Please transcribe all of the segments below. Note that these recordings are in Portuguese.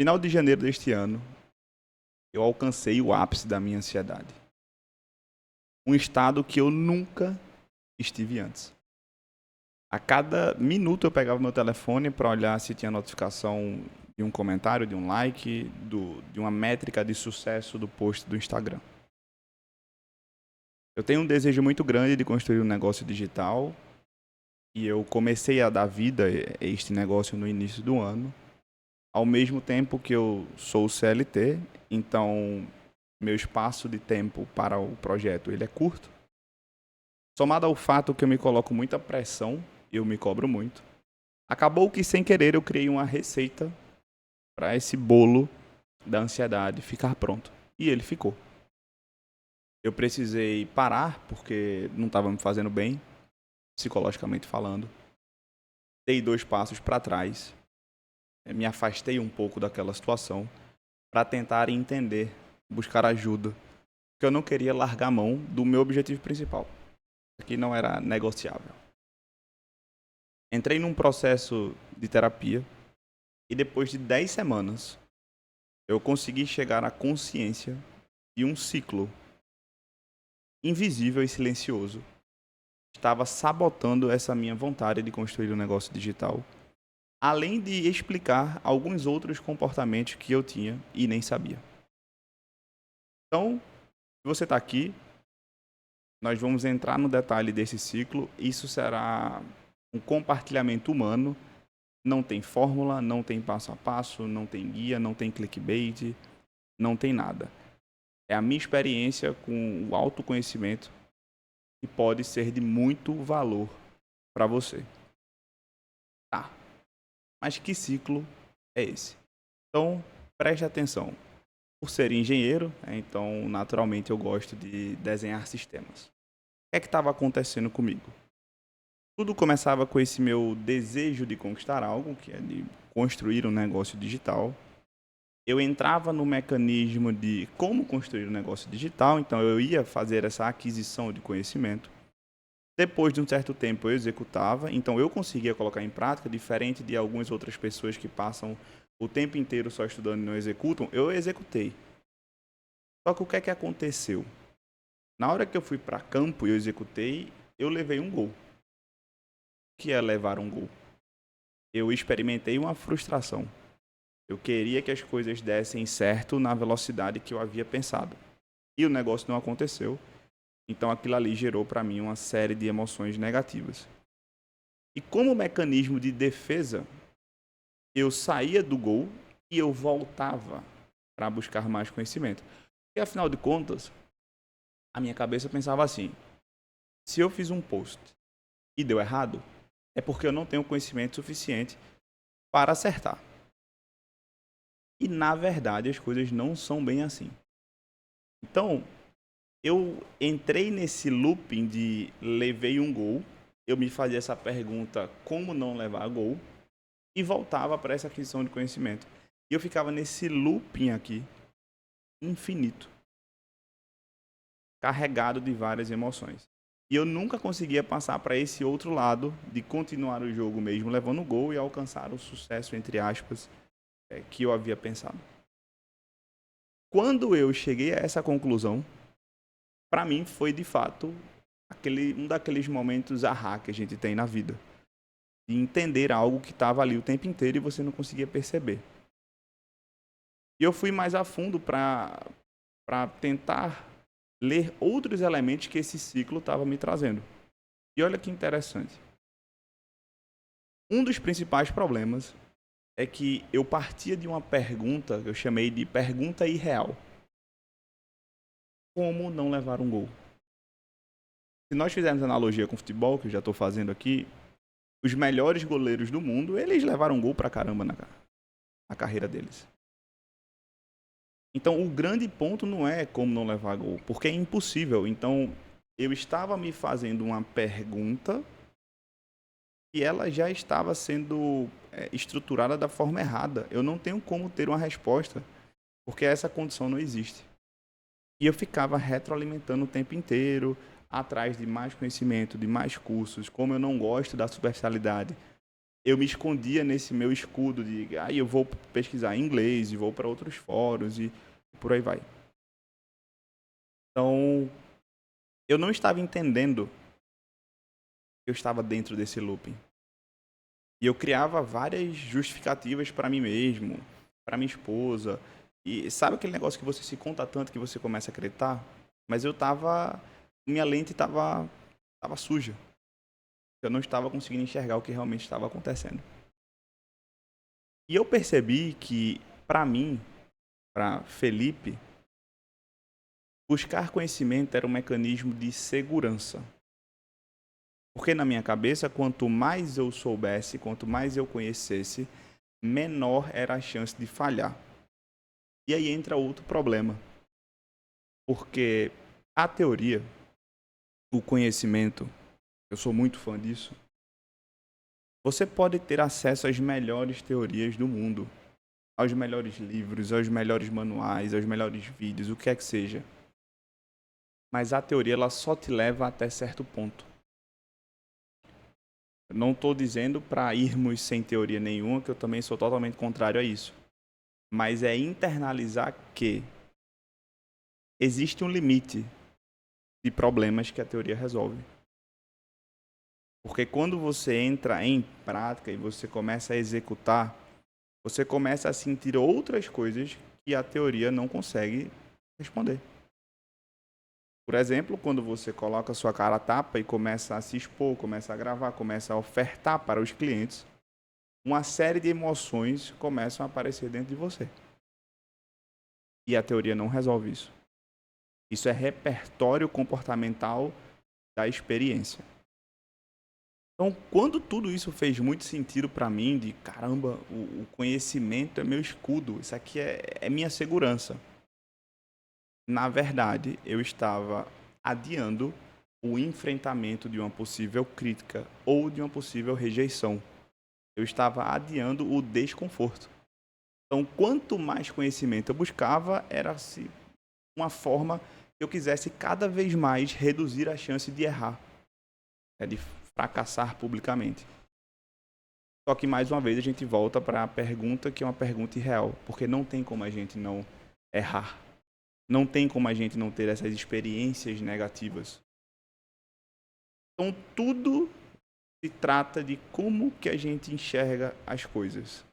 Final de janeiro deste ano, eu alcancei o ápice da minha ansiedade. Um estado que eu nunca estive antes. A cada minuto eu pegava meu telefone para olhar se tinha notificação de um comentário, de um like, de uma métrica de sucesso do post do Instagram. Eu tenho um desejo muito grande de construir um negócio digital e eu comecei a dar vida a este negócio no início do ano, ao mesmo tempo que eu sou CLT, então meu espaço de tempo para o projeto ele é curto. Somado ao fato que eu me coloco muita pressão, eu me cobro muito. Acabou que sem querer eu criei uma receita para esse bolo da ansiedade ficar pronto. E ele ficou. Eu precisei parar porque não estava me fazendo bem, psicologicamente falando. Dei 2 passos para trás, me afastei um pouco daquela situação para tentar entender, buscar ajuda, porque eu não queria largar a mão do meu objetivo principal, que não era negociável. Entrei num processo de terapia e depois de 10 semanas eu consegui chegar à consciência de um ciclo invisível e silencioso estava sabotando essa minha vontade de construir um negócio digital, além de explicar alguns outros comportamentos que eu tinha e nem sabia. Então, se você está aqui, nós vamos entrar no detalhe desse ciclo. Isso será um compartilhamento humano. Não tem fórmula, não tem passo a passo, não tem guia, não tem clickbait, não tem nada. É a minha experiência com o autoconhecimento que pode ser de muito valor para você. Tá, mas que ciclo é esse? Então, preste atenção. Por ser engenheiro, então naturalmente eu gosto de desenhar sistemas. O que é que estava acontecendo comigo? Tudo começava com esse meu desejo de conquistar algo, que é de construir um negócio digital. Eu entrava no mecanismo de como construir um negócio digital, então eu ia fazer essa aquisição de conhecimento. Depois de um certo tempo eu executava, então eu conseguia colocar em prática, diferente de algumas outras pessoas que passam o tempo inteiro só estudando e não executam, eu executei. Só que o que é que aconteceu? Na hora que eu fui para campo e eu executei, eu levei um gol. O que é levar um gol? Eu experimentei uma frustração. Eu queria que as coisas dessem certo na velocidade que eu havia pensado. E o negócio não aconteceu. Então aquilo ali gerou para mim uma série de emoções negativas. E como mecanismo de defesa, eu saía do gol e eu voltava para buscar mais conhecimento. E afinal de contas, a minha cabeça pensava assim: se eu fiz um post e deu errado, é porque eu não tenho conhecimento suficiente para acertar. E na verdade as coisas não são bem assim. Então, eu entrei nesse looping de levei um gol, eu me fazia essa pergunta, como não levar gol, e voltava para essa aquisição de conhecimento. E eu ficava nesse looping aqui, infinito, carregado de várias emoções. E eu nunca conseguia passar para esse outro lado de continuar o jogo mesmo, levando o gol e alcançar o sucesso, entre aspas, que eu havia pensado. Quando eu cheguei a essa conclusão, para mim foi de fato um daqueles momentos ahá que a gente tem na vida. De entender algo que estava ali o tempo inteiro e você não conseguia perceber. E eu fui mais a fundo para tentar ler outros elementos que esse ciclo estava me trazendo. E olha que interessante. Um dos principais problemas é que eu partia de uma pergunta que eu chamei de pergunta irreal. Como não levar um gol? Se nós fizermos analogia com futebol, que eu já estou fazendo aqui, os melhores goleiros do mundo, eles levaram gol pra caramba na carreira deles. Então, o grande ponto não é como não levar gol, porque é impossível. Então, eu estava me fazendo uma pergunta e ela já estava sendo estruturada da forma errada. Eu não tenho como ter uma resposta, porque essa condição não existe. E eu ficava retroalimentando o tempo inteiro, atrás de mais conhecimento, de mais cursos. Como eu não gosto da superficialidade, eu me escondia nesse meu escudo de, eu vou pesquisar em inglês e vou para outros fóruns e por aí vai. Então, eu não estava entendendo que eu estava dentro desse looping. E eu criava várias justificativas para mim mesmo, para minha esposa. E sabe aquele negócio que você se conta tanto que você começa a acreditar? Mas minha lente tava suja. Eu não estava conseguindo enxergar o que realmente estava acontecendo. E eu percebi que, para mim, para Felipe, buscar conhecimento era um mecanismo de segurança. Porque na minha cabeça, quanto mais eu soubesse, quanto mais eu conhecesse, menor era a chance de falhar. E aí entra outro problema. Porque a teoria, o conhecimento, eu sou muito fã disso, você pode ter acesso às melhores teorias do mundo, aos melhores livros, aos melhores manuais, aos melhores vídeos, o que é que seja. Mas a teoria ela só te leva até certo ponto. Eu não estou dizendo para irmos sem teoria nenhuma, que eu também sou totalmente contrário a isso. Mas é internalizar que existe um limite de problemas que a teoria resolve. Porque quando você entra em prática e você começa a executar, você começa a sentir outras coisas que a teoria não consegue responder. Por exemplo, quando você coloca sua cara a tapa e começa a se expor, começa a gravar, começa a ofertar para os clientes, uma série de emoções começam a aparecer dentro de você. E a teoria não resolve isso. Isso é repertório comportamental da experiência. Então, quando tudo isso fez muito sentido para mim, de caramba, o conhecimento é meu escudo, isso aqui é minha segurança. Na verdade, eu estava adiando o enfrentamento de uma possível crítica ou de uma possível rejeição. Eu estava adiando o desconforto. Então, quanto mais conhecimento eu buscava, era uma forma que eu quisesse cada vez mais reduzir a chance de errar, de fracassar publicamente. Só que, mais uma vez, a gente volta para a pergunta que é uma pergunta irreal, porque não tem como a gente não errar. Não tem como a gente não ter essas experiências negativas. Então, tudo se trata de como que a gente enxerga as coisas.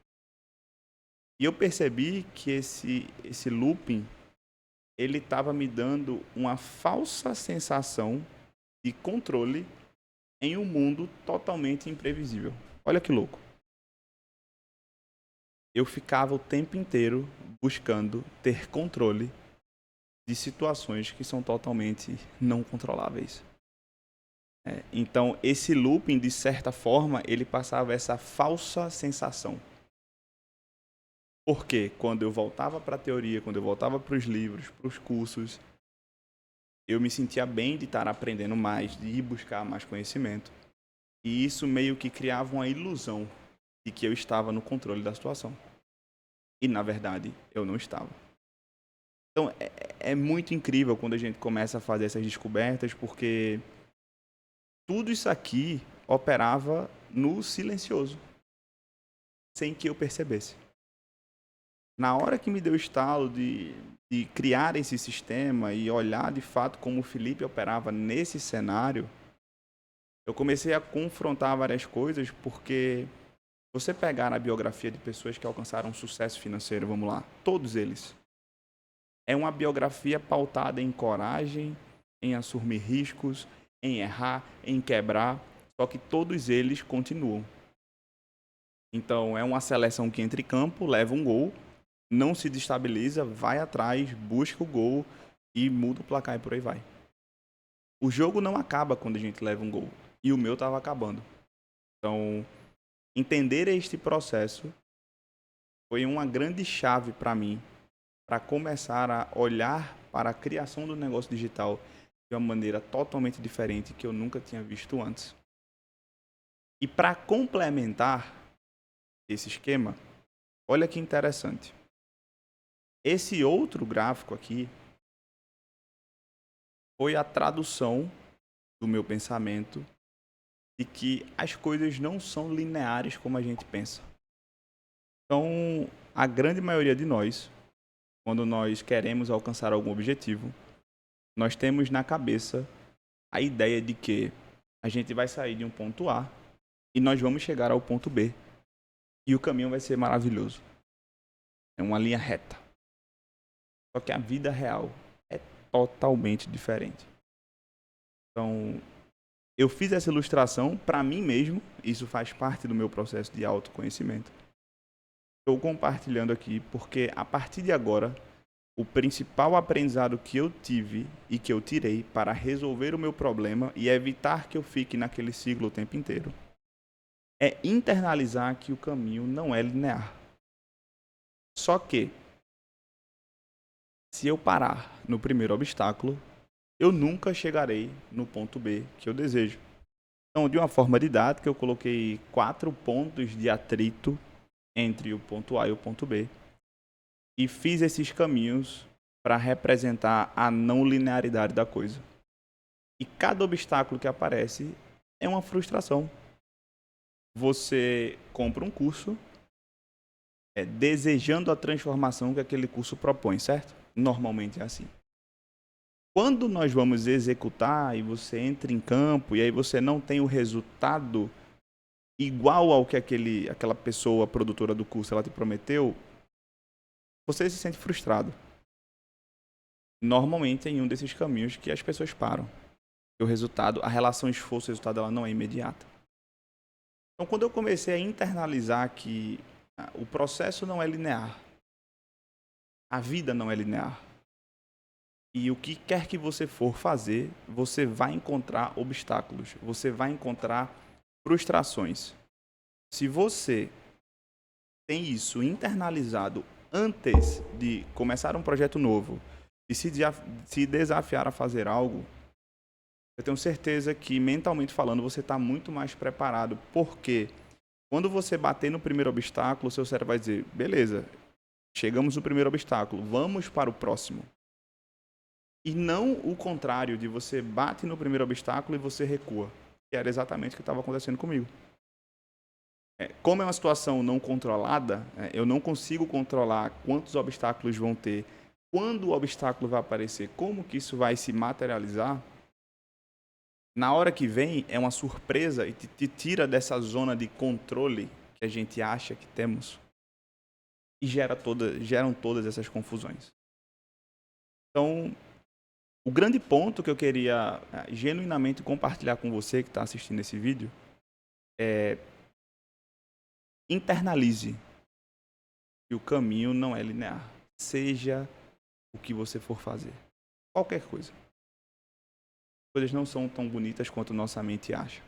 E eu percebi que esse looping, ele estava me dando uma falsa sensação de controle em um mundo totalmente imprevisível. Olha que louco. Eu ficava o tempo inteiro buscando ter controle de situações que são totalmente não controláveis. Então, esse looping, de certa forma, ele passava essa falsa sensação. Porque quando eu voltava para a teoria, quando eu voltava para os livros, para os cursos, eu me sentia bem de estar aprendendo mais, de ir buscar mais conhecimento. E isso meio que criava uma ilusão de que eu estava no controle da situação. E, na verdade, eu não estava. Então, é muito incrível quando a gente começa a fazer essas descobertas, porque tudo isso aqui operava no silencioso, sem que eu percebesse. Na hora que me deu o estalo de criar esse sistema e olhar de fato como o Felipe operava nesse cenário, eu comecei a confrontar várias coisas, porque você pegar a biografia de pessoas que alcançaram sucesso financeiro, vamos lá, todos eles, é uma biografia pautada em coragem, em assumir riscos, em errar, em quebrar, só que todos eles continuam. Então, é uma seleção que entra em campo, leva um gol, não se destabiliza, vai atrás, busca o gol e muda o placar e por aí vai. O jogo não acaba quando a gente leva um gol. E o meu estava acabando. Então, entender este processo foi uma grande chave para mim, para começar a olhar para a criação do negócio digital de uma maneira totalmente diferente que eu nunca tinha visto antes. E para complementar esse esquema, olha que interessante. Esse outro gráfico aqui foi a tradução do meu pensamento de que as coisas não são lineares como a gente pensa. Então, a grande maioria de nós, quando nós queremos alcançar algum objetivo, nós temos na cabeça a ideia de que a gente vai sair de um ponto A e nós vamos chegar ao ponto B. E o caminho vai ser maravilhoso. É uma linha reta. Só que a vida real é totalmente diferente. Então, eu fiz essa ilustração para mim mesmo. Isso faz parte do meu processo de autoconhecimento. Estou compartilhando aqui porque, a partir de agora, o principal aprendizado que eu tive e que eu tirei para resolver o meu problema e evitar que eu fique naquele ciclo o tempo inteiro é internalizar que o caminho não é linear. Só que, se eu parar no primeiro obstáculo, eu nunca chegarei no ponto B que eu desejo. Então, de uma forma didática, eu coloquei 4 pontos de atrito entre o ponto A e o ponto B e fiz esses caminhos para representar a não linearidade da coisa. E cada obstáculo que aparece é uma frustração. Você compra um curso desejando a transformação que aquele curso propõe, certo? Normalmente é assim. Quando nós vamos executar e você entra em campo e aí você não tem o resultado igual ao que aquela pessoa produtora do curso ela te prometeu, você se sente frustrado. Normalmente é em um desses caminhos que as pessoas param. O resultado, a relação esforço-resultado, ela não é imediata. Então, quando eu comecei a internalizar que o processo não é linear, a vida não é linear, e o que quer que você for fazer, você vai encontrar obstáculos, você vai encontrar frustrações. Se você tem isso internalizado antes de começar um projeto novo e se desafiar a fazer algo, eu tenho certeza que, mentalmente falando, você está muito mais preparado, porque quando você bater no primeiro obstáculo, o seu cérebro vai dizer, beleza, chegamos no primeiro obstáculo, vamos para o próximo. E não o contrário, de você bate no primeiro obstáculo e você recua, que era exatamente o que estava acontecendo comigo. Como é uma situação não controlada, eu não consigo controlar quantos obstáculos vão ter, quando o obstáculo vai aparecer, como que isso vai se materializar. Na hora que vem, é uma surpresa e te tira dessa zona de controle que a gente acha que temos e geram todas essas confusões. Então, o grande ponto que eu queria genuinamente compartilhar com você que está assistindo esse vídeo é internalize que o caminho não é linear. Seja o que você for fazer. Qualquer coisa. As coisas não são tão bonitas quanto nossa mente acha.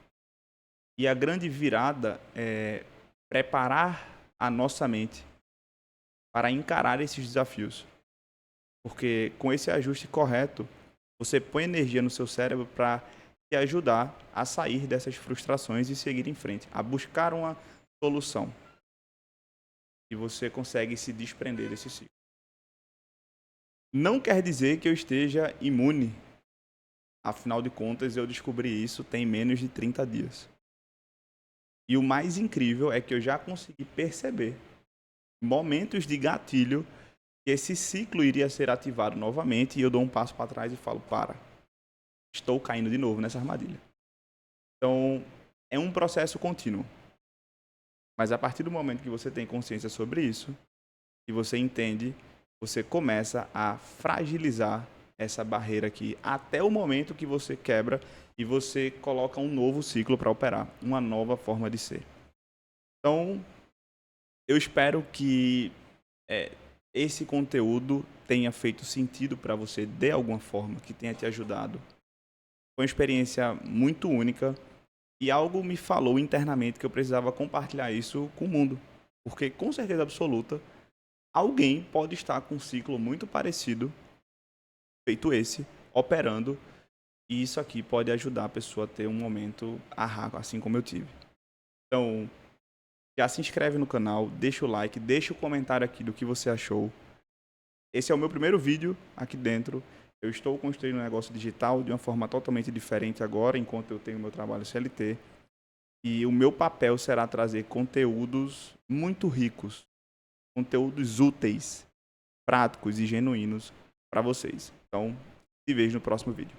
E a grande virada é preparar a nossa mente para encarar esses desafios. Porque com esse ajuste correto, você põe energia no seu cérebro para te ajudar a sair dessas frustrações e seguir em frente, a buscar uma solução. E você consegue se desprender desse ciclo. Não quer dizer que eu esteja imune. Afinal de contas, eu descobri isso tem menos de 30 dias. E o mais incrível é que eu já consegui perceber momentos de gatilho que esse ciclo iria ser ativado novamente e eu dou um passo para trás e falo, para, estou caindo de novo nessa armadilha. Então, é um processo contínuo. Mas a partir do momento que você tem consciência sobre isso, e você entende, você começa a fragilizar essa barreira aqui até o momento que você quebra e você coloca um novo ciclo para operar, uma nova forma de ser. Então, eu espero que esse conteúdo tenha feito sentido para você de alguma forma, que tenha te ajudado. Foi uma experiência muito única e algo me falou internamente que eu precisava compartilhar isso com o mundo. Porque, com certeza absoluta, alguém pode estar com um ciclo muito parecido, feito esse, operando, e isso aqui pode ajudar a pessoa a ter um momento assim como eu tive. Então, já se inscreve no canal, deixa o like, deixa o comentário aqui do que você achou. Esse é o meu primeiro vídeo aqui dentro. Eu estou construindo um negócio digital de uma forma totalmente diferente agora, enquanto eu tenho meu trabalho CLT. E o meu papel será trazer conteúdos muito ricos, conteúdos úteis, práticos e genuínos para vocês. Então, se vejo no próximo vídeo.